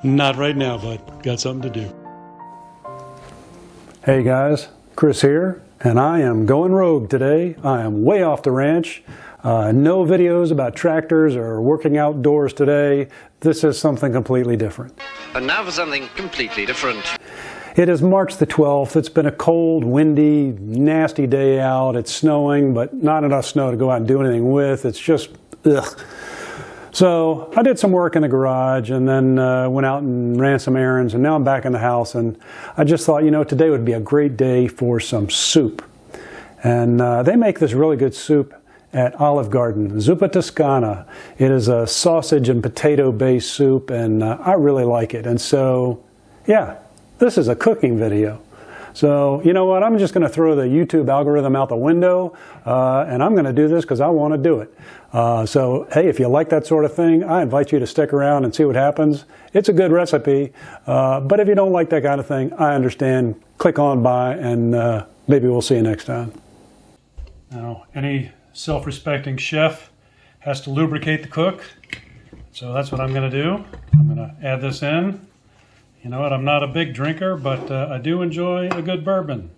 Not right now, bud. Got something to do. Hey guys, Chris here, and I am going rogue today. I am way off the ranch. No videos about tractors or working outdoors today. This is something completely different. And now for something completely different. It is March the 12th. It's been a cold, windy, nasty day out. It's snowing, but not enough snow to go out and do anything with. It's just, ugh. So I did some work in the garage and then went out and ran some errands, and now I'm back in the house, and I just thought, you know, today would be a great day for some soup. And they make this really good soup at Olive Garden, Zuppa Toscona. It is a sausage and potato based soup, and I really like it. And so, yeah, this is a cooking video. So, you know what, I'm just going to throw the YouTube algorithm out the window, and I'm going to do this because I want to do it. So, hey, if you like that sort of thing, I invite you to stick around and see what happens. It's a good recipe, but if you don't like that kind of thing, I understand. Click on by, and maybe we'll see you next time. Now, any self-respecting chef has to lubricate the cook, so that's what I'm going to do. I'm going to add this in. You know what, I'm not a big drinker, but I do enjoy a good bourbon.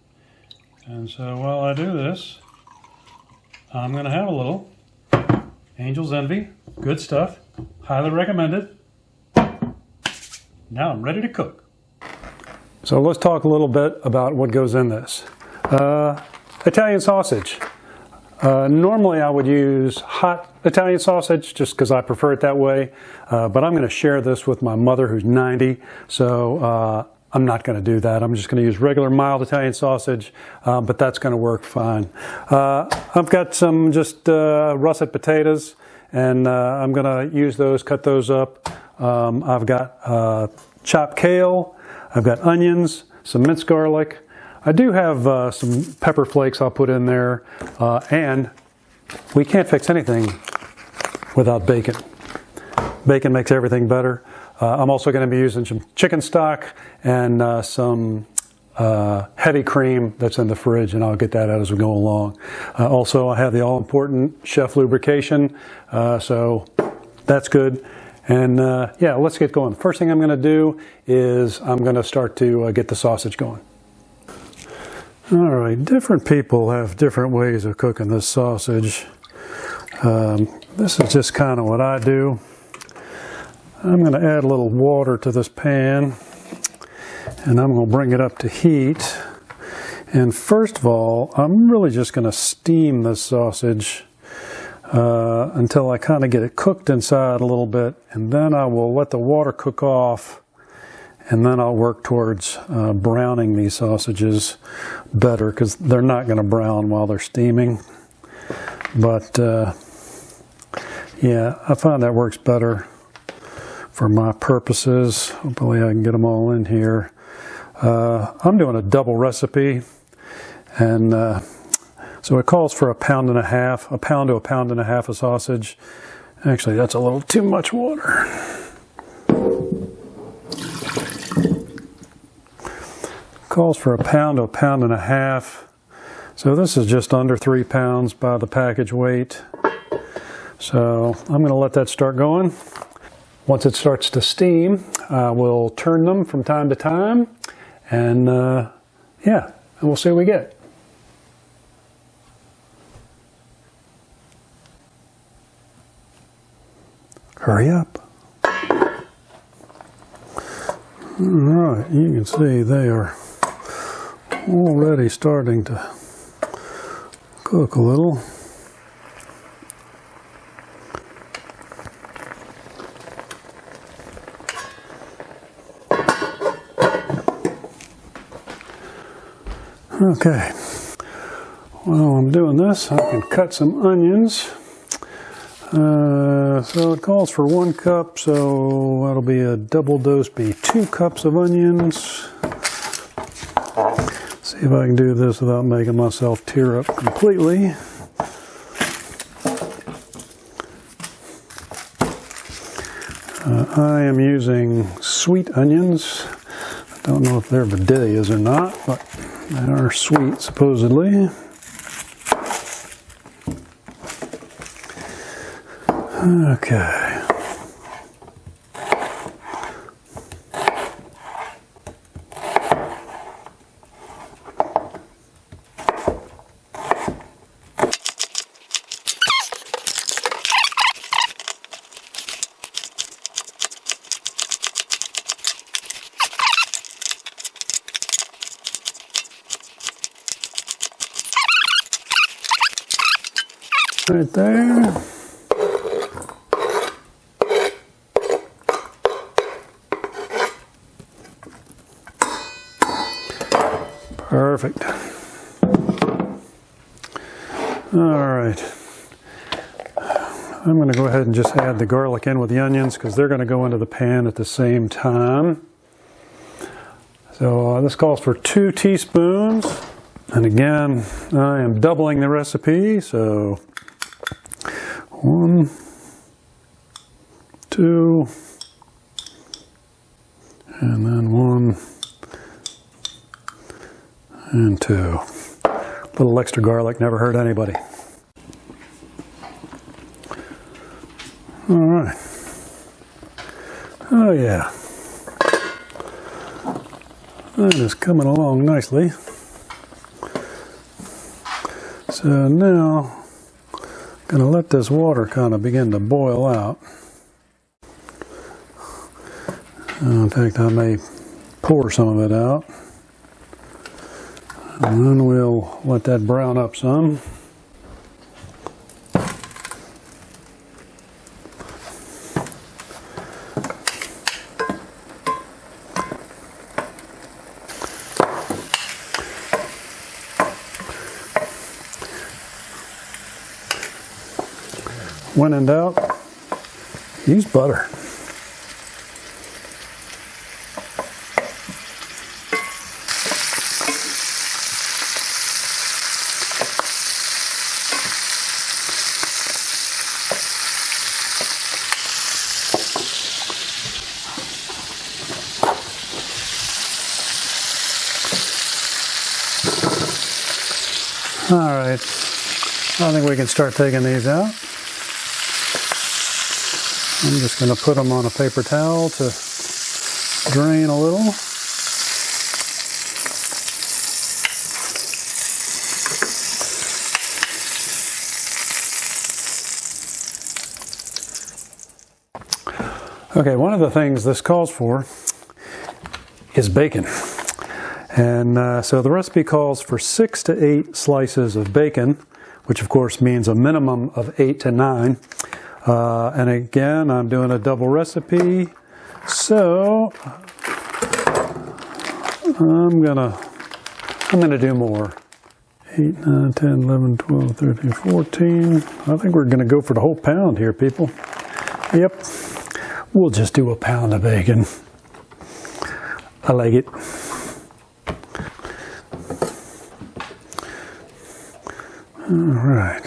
And so while I do this, I'm going to have a little Angel's Envy. Good stuff. Highly recommended. Now I'm ready to cook. So let's talk a little bit about what goes in this. Italian sausage. Normally I would use hot Italian sausage just because I prefer it that way, but I'm going to share this with my mother who's 90, so I'm not going to do that. I'm just going to use regular mild Italian sausage, but that's going to work fine. I've got some just russet potatoes, and I'm going to use those, cut those up. I've got chopped kale, I've got onions, some minced garlic. I do have some pepper flakes I'll put in there, and we can't fix anything without bacon. Bacon makes everything better. I'm also going to be using some chicken stock and some heavy cream that's in the fridge, and I'll get that out as we go along. Also, I have the all-important chef lubrication, so that's good. And yeah, let's get going. First thing I'm going to do is I'm going to start to get the sausage going. All right, different people have different ways of cooking this sausage. This is just kind of what I do. I'm going to add a little water to this pan, and I'm going to bring it up to heat. And first of all, I'm really just going to steam this sausage until I kind of get it cooked inside a little bit, and then I will let the water cook off. And then I'll work towards browning these sausages better, because they're not going to brown while they're steaming. But yeah, I find that works better for my purposes. Hopefully I can get them all in here. I'm doing a double recipe, and so it calls for 1.5 pounds, 1 pound to 1.5 pounds of sausage. Actually, that's a little too much water. Calls for 1 pound to 1.5 pounds. So this is just under 3 pounds by the package weight. So I'm going to let that start going. Once it starts to steam, I will turn them from time to time, and yeah, and we'll see what we get. Hurry up. All right, you can see they are already starting to cook a little. Okay, while I'm doing this, I can cut some onions. So it calls for 1 cup, so that'll be a double dose, be 2 cups of onions. See if I can do this without making myself tear up completely. I am using sweet onions. I don't know if they're Vidalias or not, but they are sweet supposedly. Okay. right there. Perfect. All right. I'm going to go ahead and just add the garlic in with the onions because they're going to go into the pan at the same time. So this calls for 2 teaspoons. And again, I am doubling the recipe. So 1, 2, and then 1 and 2. A little extra garlic never hurt anybody. All right. Oh yeah. That is coming along nicely. So now I'm going to let this water kind of begin to boil out. In fact, I may pour some of it out. And then we'll let that brown up some. When in doubt, use butter. All right, I think we can start taking these out. I'm just going to put them on a paper towel to drain a little. Okay, one of the things this calls for is bacon. And so the recipe calls for 6 to 8 slices of bacon, which of course means a minimum of 8 to 9. And again, I'm doing a double recipe, so I'm gonna do more. 8, 9, 10, 11, 12, 13, 14. I think we're gonna go for the whole pound here, people. Yep, we'll just do a pound of bacon. I like it. All right.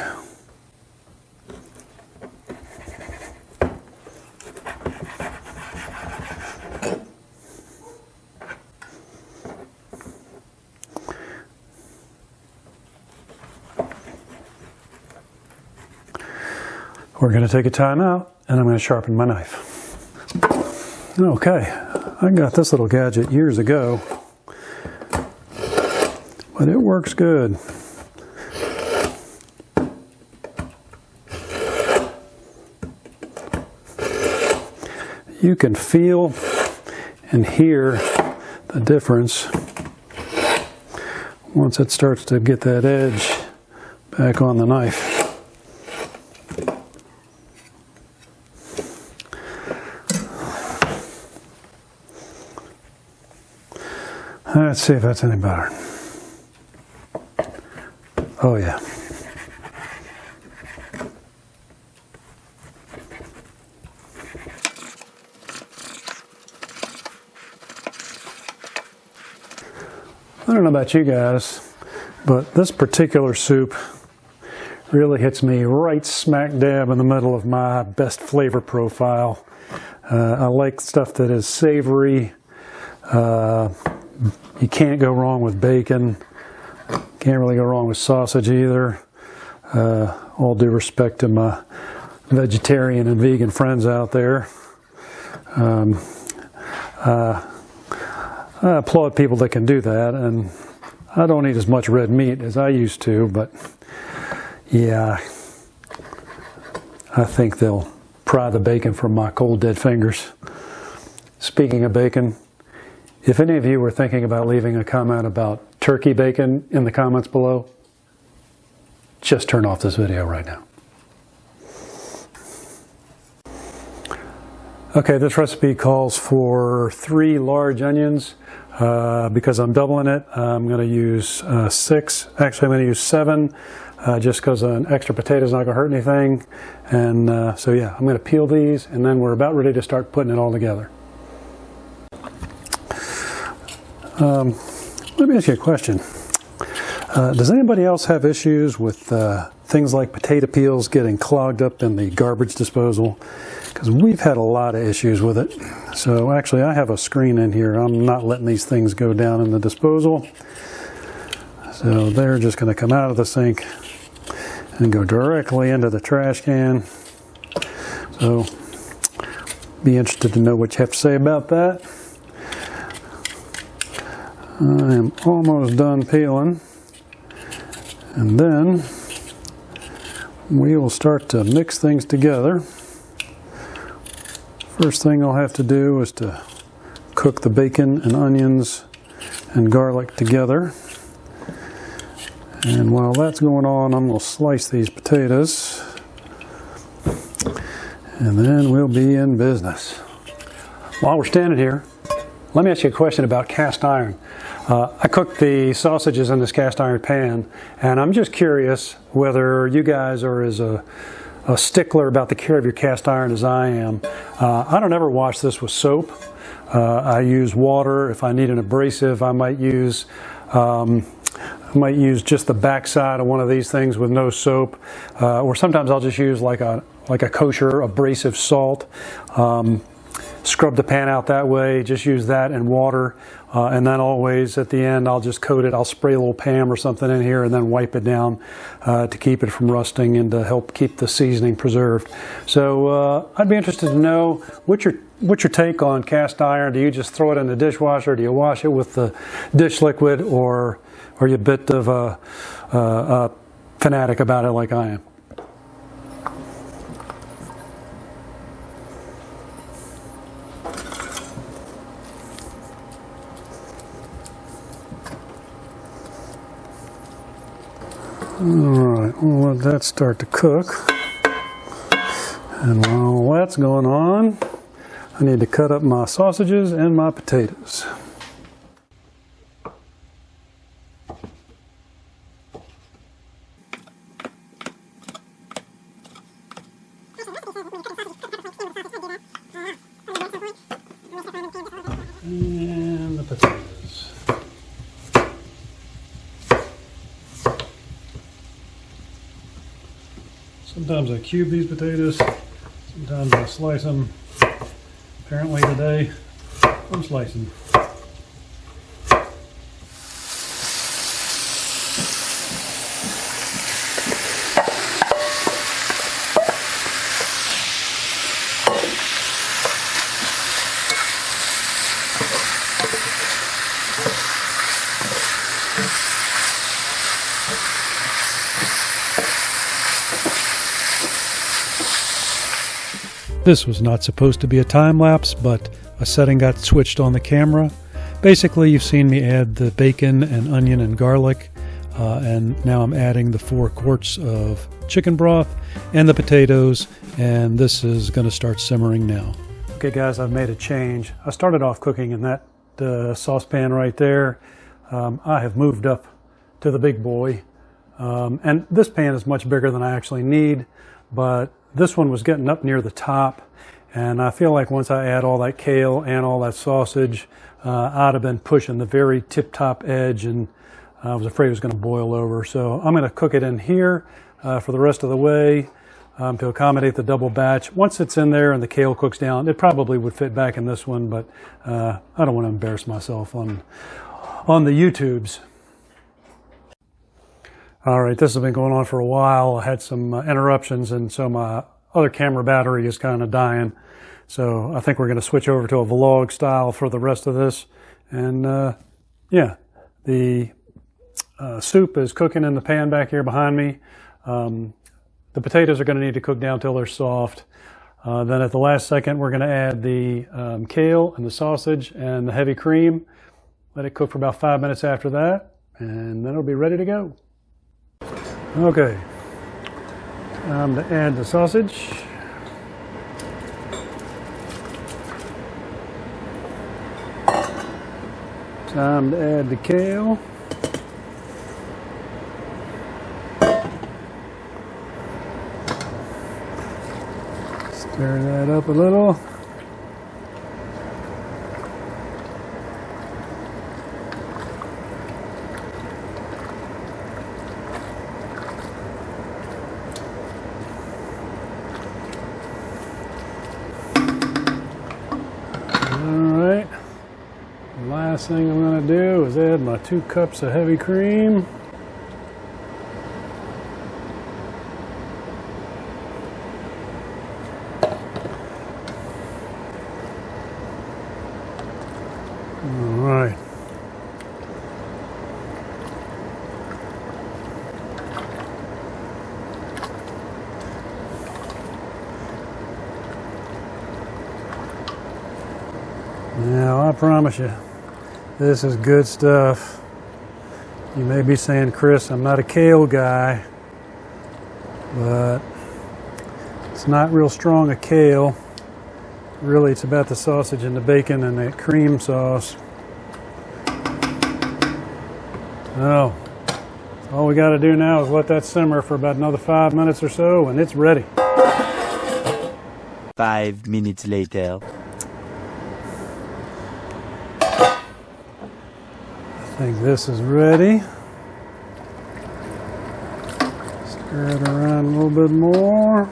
We're going to take a time out, and I'm going to sharpen my knife. Okay, I got this little gadget years ago, but it works good. You can feel and hear the difference once it starts to get that edge back on the knife. Let's see if that's any better. Oh yeah. I don't know about you guys, but this particular soup really hits me right smack dab in the middle of my best flavor profile. I like stuff that is savory. You can't go wrong with bacon. Can't really go wrong with sausage either. All due respect to my vegetarian and vegan friends out there. I applaud people that can do that, and I don't eat as much red meat as I used to, but yeah, I think they'll pry the bacon from my cold dead fingers. Speaking of bacon, if any of you were thinking about leaving a comment about turkey bacon in the comments below, just turn off this video right now. Okay, this recipe calls for 3 large onions. Because I'm doubling it, I'm going to use 6. Actually, I'm going to use 7, just because an extra potato is not going to hurt anything. And so yeah, I'm going to peel these, and then we're about ready to start putting it all together. Let me ask you a question. Does anybody else have issues with things like potato peels getting clogged up in the garbage disposal? Because we've had a lot of issues with it. So actually I have a screen in here. I'm not letting these things go down in the disposal. So they're just going to come out of the sink and go directly into the trash can. So be interested to know what you have to say about that. I am almost done peeling. And then we will start to mix things together. First thing I'll have to do is to cook the bacon and onions and garlic together. And while that's going on, I'm going to slice these potatoes. And then we'll be in business. While we're standing here, let me ask you a question about cast iron. I cooked the sausages in this cast iron pan, and I'm just curious whether you guys are as a stickler about the care of your cast iron as I am. I don't ever wash this with soap. I use water. If I need an abrasive, I might use just the backside of one of these things with no soap, or sometimes I'll just use like a kosher abrasive salt. Scrub the pan out that way, just use that and water, and then always at the end I'll just coat it. I'll spray a little Pam or something in here and then wipe it down to keep it from rusting and to help keep the seasoning preserved. So I'd be interested to know what's your take on cast iron. Do you just throw it in the dishwasher? Do you wash it with the dish liquid, or are you a bit of a fanatic about it like I am? Alright, we'll let that start to cook. And while that's going on, I need to cut up my sausages and my potatoes. And the potatoes. Sometimes I cube these potatoes, sometimes I slice them. Apparently today, I'm slicing. This was not supposed to be a time lapse, but a setting got switched on the camera. Basically, you've seen me add the bacon and onion and garlic, and now I'm adding the 4 quarts of chicken broth and the potatoes, and this is going to start simmering now. Okay guys, I've made a change. I started off cooking in that saucepan right there. I have moved up to the big boy, and this pan is much bigger than I actually need, but this one was getting up near the top, and I feel like once I add all that kale and all that sausage, I'd have been pushing the very tip-top edge, and I was afraid it was going to boil over. So I'm going to cook it in here for the rest of the way to accommodate the double batch. Once it's in there and the kale cooks down, it probably would fit back in this one, but I don't want to embarrass myself on the YouTubes. All right, this has been going on for a while. I had some interruptions, and so my other camera battery is kind of dying. So I think we're going to switch over to a vlog style for the rest of this. And yeah, the soup is cooking in the pan back here behind me. The potatoes are going to need to cook down till they're soft. Then at the last second, we're going to add the kale and the sausage and the heavy cream. Let it cook for about 5 minutes after that, and then it'll be ready to go. Okay, time to add the sausage. Time to add the kale. Stir that up a little. Alright, the last thing I'm going to do is add my 2 cups of heavy cream. Alright. Now, I promise you, this is good stuff. You may be saying, Chris, I'm not a kale guy, but it's not real strong a kale. Really, it's about the sausage and the bacon and that cream sauce. So, all we got to do now is let that simmer for about another 5 minutes or so, and it's ready. 5 minutes later. I think this is ready. Stir it around a little bit more.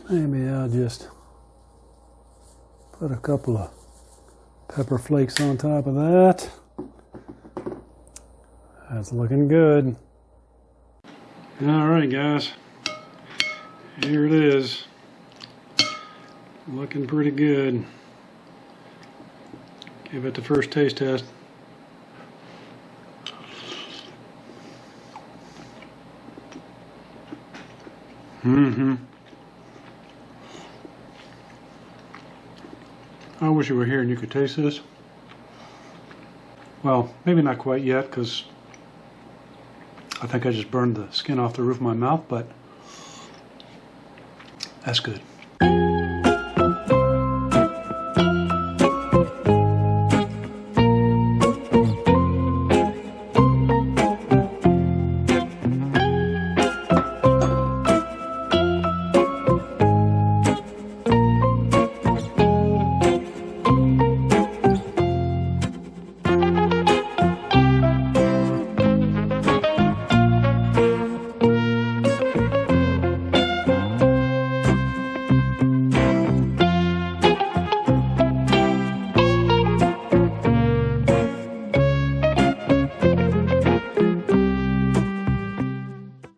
Maybe I'll just put a couple of pepper flakes on top of that. That's looking good. All right, guys. Here it is. Looking pretty good. Give it the first taste test. I wish you were here and you could taste this. Well, maybe not quite yet, because I think I just burned the skin off the roof of my mouth, but that's good.